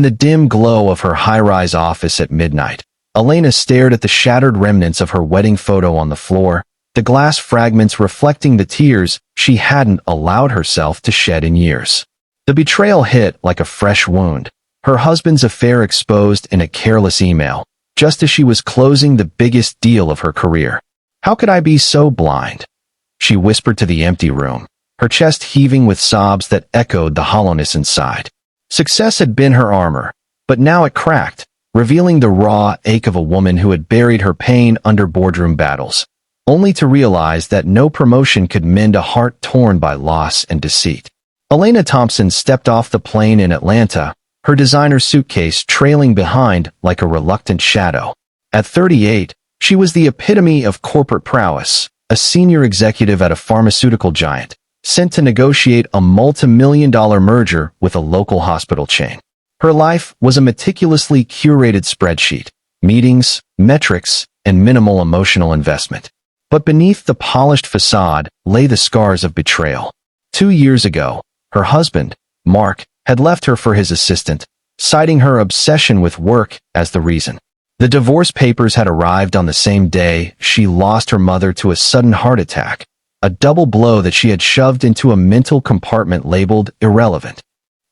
the dim glow of her high-rise office at midnight, Elena stared at the shattered remnants of her wedding photo on the floor, the glass fragments reflecting the tears she hadn't allowed herself to shed in years. The betrayal hit like a fresh wound, her husband's affair exposed in a careless email, just as she was closing the biggest deal of her career. "How could I be so blind?" she whispered to the empty room, her chest heaving with sobs that echoed the hollowness inside. Success had been her armor, but now it cracked, revealing the raw ache of a woman who had buried her pain under boardroom battles, only to realize that no promotion could mend a heart torn by loss and deceit. Elena Thompson stepped off the plane in Atlanta, her designer suitcase trailing behind like a reluctant shadow. At 38, she was the epitome of corporate prowess, a senior executive at a pharmaceutical giant, sent to negotiate a multi-million-dollar merger with a local hospital chain. Her life was a meticulously curated spreadsheet, meetings, metrics, and minimal emotional investment. But beneath the polished facade lay the scars of betrayal. 2 years ago, her husband, Mark, had left her for his assistant, citing her obsession with work as the reason. The divorce papers had arrived on the same day she lost her mother to a sudden heart attack, a double blow that she had shoved into a mental compartment labeled irrelevant.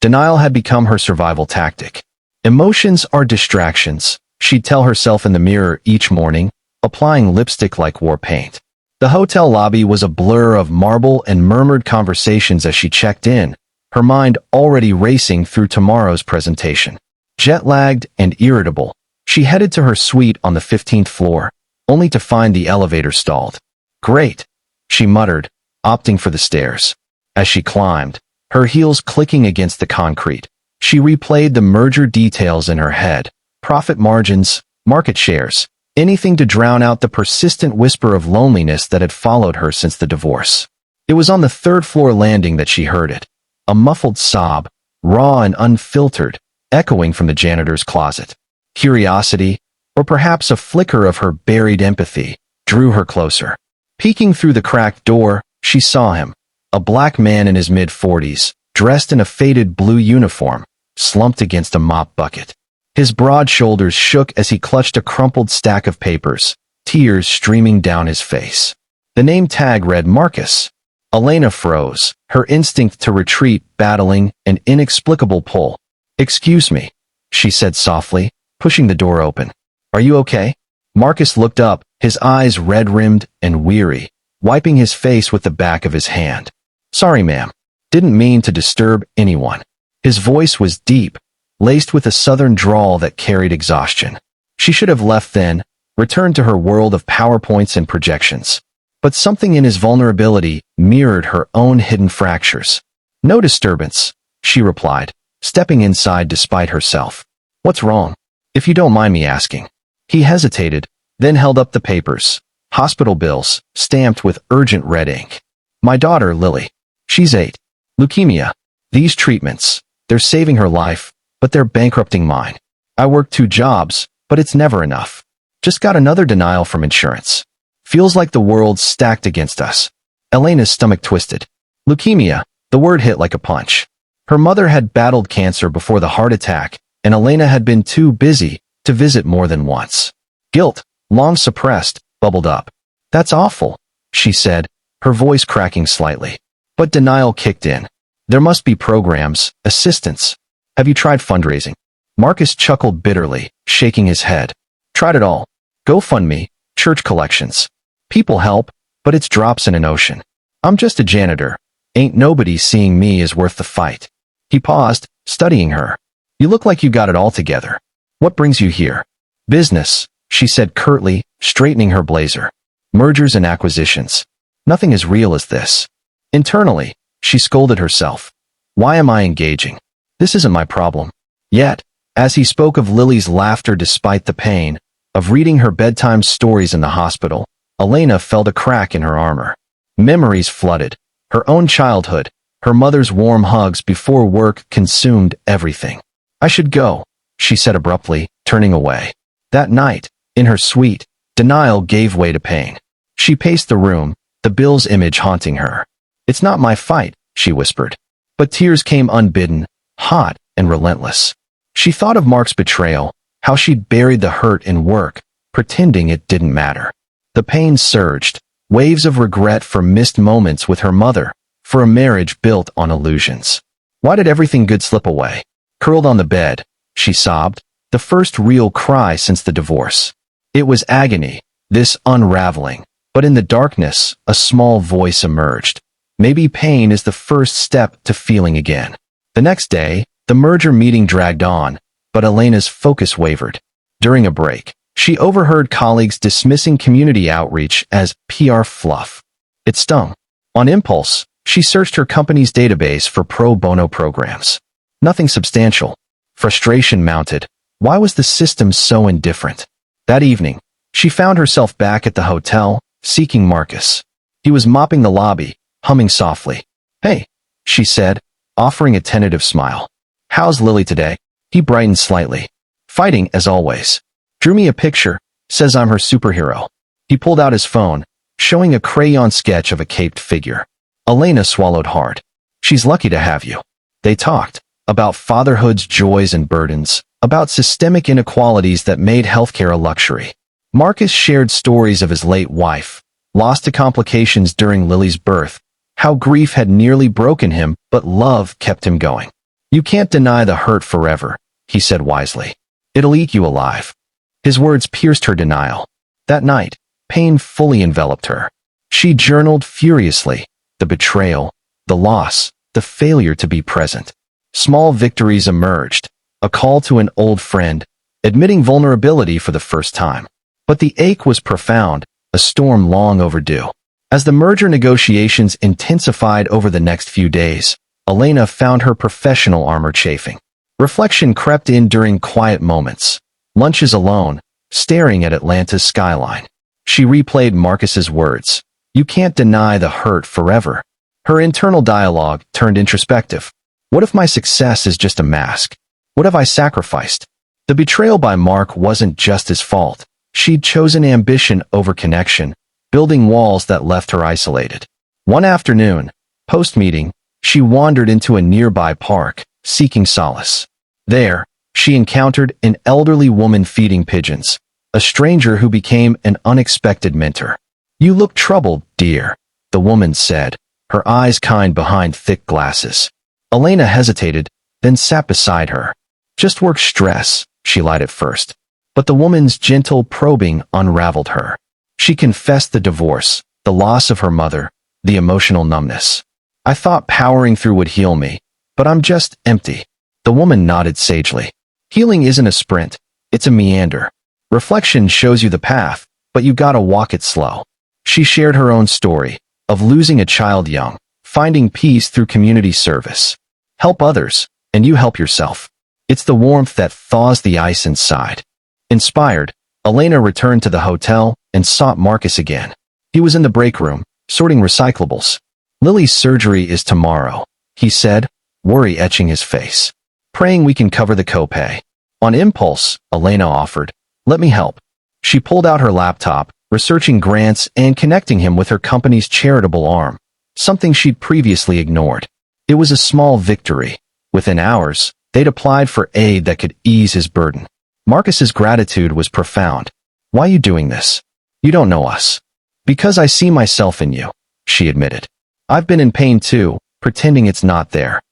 Denial had become her survival tactic. Emotions are distractions, she'd tell herself in the mirror each morning, applying lipstick like war paint. The hotel lobby was a blur of marble and murmured conversations as she checked in, her mind already racing through tomorrow's presentation. Jet-lagged and irritable, she headed to her suite on the 15th floor, only to find the elevator stalled. "Great," she muttered, opting for the stairs. As she climbed, her heels clicking against the concrete, she replayed the merger details in her head, profit margins, market shares, anything to drown out the persistent whisper of loneliness that had followed her since the divorce. It was on the third-floor landing that she heard it, a muffled sob, raw and unfiltered, echoing from the janitor's closet. Curiosity, or perhaps a flicker of her buried empathy, drew her closer. Peeking through the cracked door, she saw him, a black man in his mid-40s, dressed in a faded blue uniform, slumped against a mop bucket. His broad shoulders shook as he clutched a crumpled stack of papers, tears streaming down his face. The name tag read Marcus. Elena froze, her instinct to retreat battling an inexplicable pull. "Excuse me," she said softly, pushing the door open. "Are you okay?" Marcus looked up, his eyes red-rimmed and weary, wiping his face with the back of his hand. "Sorry, ma'am. Didn't mean to disturb anyone." His voice was deep, laced with a southern drawl that carried exhaustion. She should have left then, returned to her world of PowerPoints and projections. But something in his vulnerability mirrored her own hidden fractures. "No disturbance," she replied, stepping inside despite herself. "What's wrong? If you don't mind me asking." He hesitated, then held up the papers. Hospital bills, stamped with urgent red ink. "My daughter, Lily. She's 8. Leukemia. These treatments, they're saving her life, but they're bankrupting mine. I work 2 jobs, but it's never enough. Just got another denial from insurance. Feels like the world's stacked against us." Elena's stomach twisted. Leukemia, the word hit like a punch. Her mother had battled cancer before the heart attack, and Elena had been too busy to visit more than once. Guilt, long suppressed, bubbled up. "That's awful," she said, her voice cracking slightly. But denial kicked in. "There must be programs, assistance. Have you tried fundraising?" Marcus chuckled bitterly, shaking his head. "Tried it all. GoFundMe, church collections. People help, but it's drops in an ocean. I'm just a janitor. Ain't nobody seeing me is worth the fight." He paused, studying her. "You look like you got it all together. What brings you here?" "Business," she said curtly, straightening her blazer. "Mergers and acquisitions. Nothing as real as this." Internally, she scolded herself. "Why am I engaging? This isn't my problem." Yet, as he spoke of Lily's laughter despite the pain, of reading her bedtime stories in the hospital, Elena felt a crack in her armor. Memories flooded. Her own childhood, her mother's warm hugs before work consumed everything. "I should go," she said abruptly, turning away. That night, in her suite, denial gave way to pain. She paced the room, the Bill's image haunting her. "It's not my fight," she whispered. But tears came unbidden, hot and relentless. She thought of Mark's betrayal, how she'd buried the hurt in work, pretending it didn't matter. The pain surged, waves of regret for missed moments with her mother, for a marriage built on illusions. Why did everything good slip away? Curled on the bed, she sobbed, the first real cry since the divorce. It was agony, this unraveling, but in the darkness, a small voice emerged. Maybe pain is the first step to feeling again. The next day, the merger meeting dragged on, but Elena's focus wavered. During a break, she overheard colleagues dismissing community outreach as PR fluff. It stung. On impulse, she searched her company's database for pro bono programs. Nothing substantial. Frustration mounted. Why was the system so indifferent? That evening, she found herself back at the hotel, seeking Marcus. He was mopping the lobby, humming softly. "Hey," she said, offering a tentative smile. "How's Lily today?" He brightened slightly. "Fighting, as always. Drew me a picture, says I'm her superhero." He pulled out his phone, showing a crayon sketch of a caped figure. Elena swallowed hard. "She's lucky to have you." They talked about fatherhood's joys and burdens, about systemic inequalities that made healthcare a luxury. Marcus shared stories of his late wife, lost to complications during Lily's birth, how grief had nearly broken him, but love kept him going. "You can't deny the hurt forever," he said wisely. "It'll eat you alive." His words pierced her denial. That night, pain fully enveloped her. She journaled furiously, the betrayal, the loss, the failure to be present. Small victories emerged, a call to an old friend, admitting vulnerability for the first time. But the ache was profound, a storm long overdue. As the merger negotiations intensified over the next few days, Elena found her professional armor chafing. Reflection crept in during quiet moments. Lunches alone, staring at Atlanta's skyline. She replayed Marcus's words. "You can't deny the hurt forever." Her internal dialogue turned introspective. What if my success is just a mask? What have I sacrificed? The betrayal by Mark wasn't just his fault. She'd chosen ambition over connection, building walls that left her isolated. One afternoon, post-meeting, she wandered into a nearby park, seeking solace. There, she encountered an elderly woman feeding pigeons, a stranger who became an unexpected mentor. "You look troubled, dear," the woman said, her eyes kind behind thick glasses. Elena hesitated, then sat beside her. "Just work stress," she lied at first. But the woman's gentle probing unraveled her. She confessed the divorce, the loss of her mother, the emotional numbness. "I thought powering through would heal me, but I'm just empty." The woman nodded sagely. "Healing isn't a sprint, it's a meander. Reflection shows you the path, but you gotta walk it slow." She shared her own story, of losing a child young, finding peace through community service. Help others, and you help yourself. It's the warmth that thaws the ice inside. Inspired, Elena returned to the hotel and sought Marcus again. He was in the break room, sorting recyclables. "Lily's surgery is tomorrow," he said, worry etching his face. "Praying we can cover the copay." On impulse, Elena offered, "Let me help." She pulled out her laptop, researching grants and connecting him with her company's charitable arm, something she'd previously ignored. It was a small victory. Within hours, they'd applied for aid that could ease his burden. Marcus's gratitude was profound. "Why you doing this? You don't know us." "Because I see myself in you," she admitted. "I've been in pain too, pretending it's not there."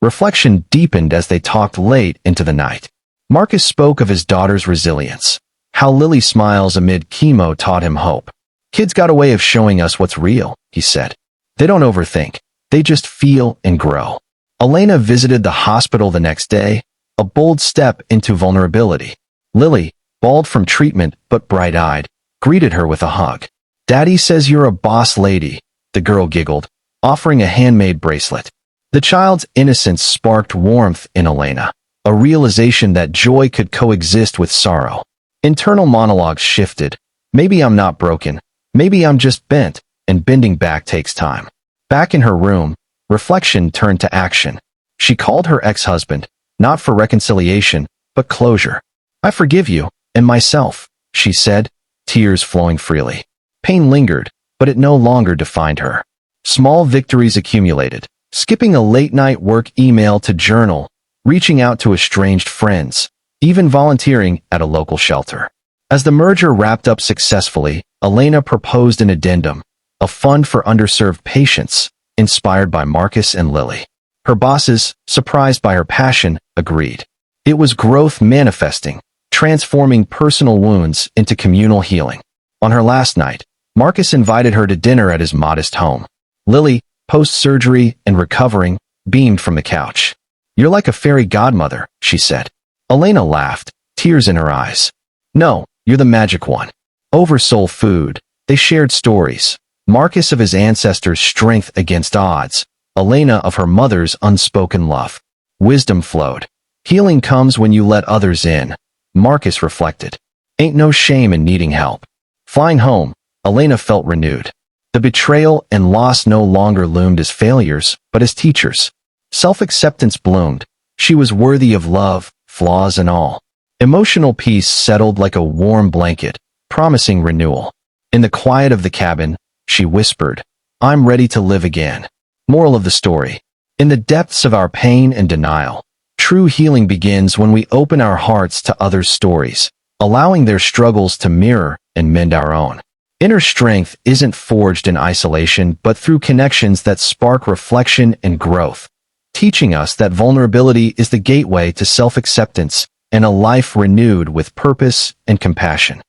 Reflection deepened as they talked late into the night. Marcus spoke of his daughter's resilience, how Lily's smiles amid chemo taught him hope. "Kids got a way of showing us what's real," he said. "They don't overthink. They just feel and grow." Elena visited the hospital the next day, a bold step into vulnerability. Lily, bald from treatment but bright-eyed, greeted her with a hug. "Daddy says you're a boss lady," the girl giggled, offering a handmade bracelet. The child's innocence sparked warmth in Elena, a realization that joy could coexist with sorrow. Internal monologues shifted. "Maybe I'm not broken. Maybe I'm just bent, and bending back takes time." Back in her room, reflection turned to action. She called her ex-husband, not for reconciliation, but closure. "I forgive you, and myself," she said, tears flowing freely. Pain lingered, but it no longer defined her. Small victories accumulated. Skipping a late-night work email to journal, reaching out to estranged friends, even volunteering at a local shelter. As the merger wrapped up successfully, Elena proposed an addendum, a fund for underserved patients, inspired by Marcus and Lily. Her bosses, surprised by her passion, agreed. It was growth manifesting, transforming personal wounds into communal healing. On her last night, Marcus invited her to dinner at his modest home. Lily, post-surgery and recovering, beamed from the couch. "You're like a fairy godmother," she said. Elena laughed, tears in her eyes. "No, you're the magic one." Over soul food, they shared stories. Marcus of his ancestors' strength against odds, Elena of her mother's unspoken love. Wisdom flowed. "Healing comes when you let others in," Marcus reflected. "Ain't no shame in needing help." Flying home, Elena felt renewed. The betrayal and loss no longer loomed as failures, but as teachers. Self-acceptance bloomed. She was worthy of love, flaws and all. Emotional peace settled like a warm blanket, promising renewal. In the quiet of the cabin, she whispered, "I'm ready to live again." Moral of the story: in the depths of our pain and denial, true healing begins when we open our hearts to others' stories, allowing their struggles to mirror and mend our own. Inner strength isn't forged in isolation but through connections that spark reflection and growth, teaching us that vulnerability is the gateway to self-acceptance and a life renewed with purpose and compassion.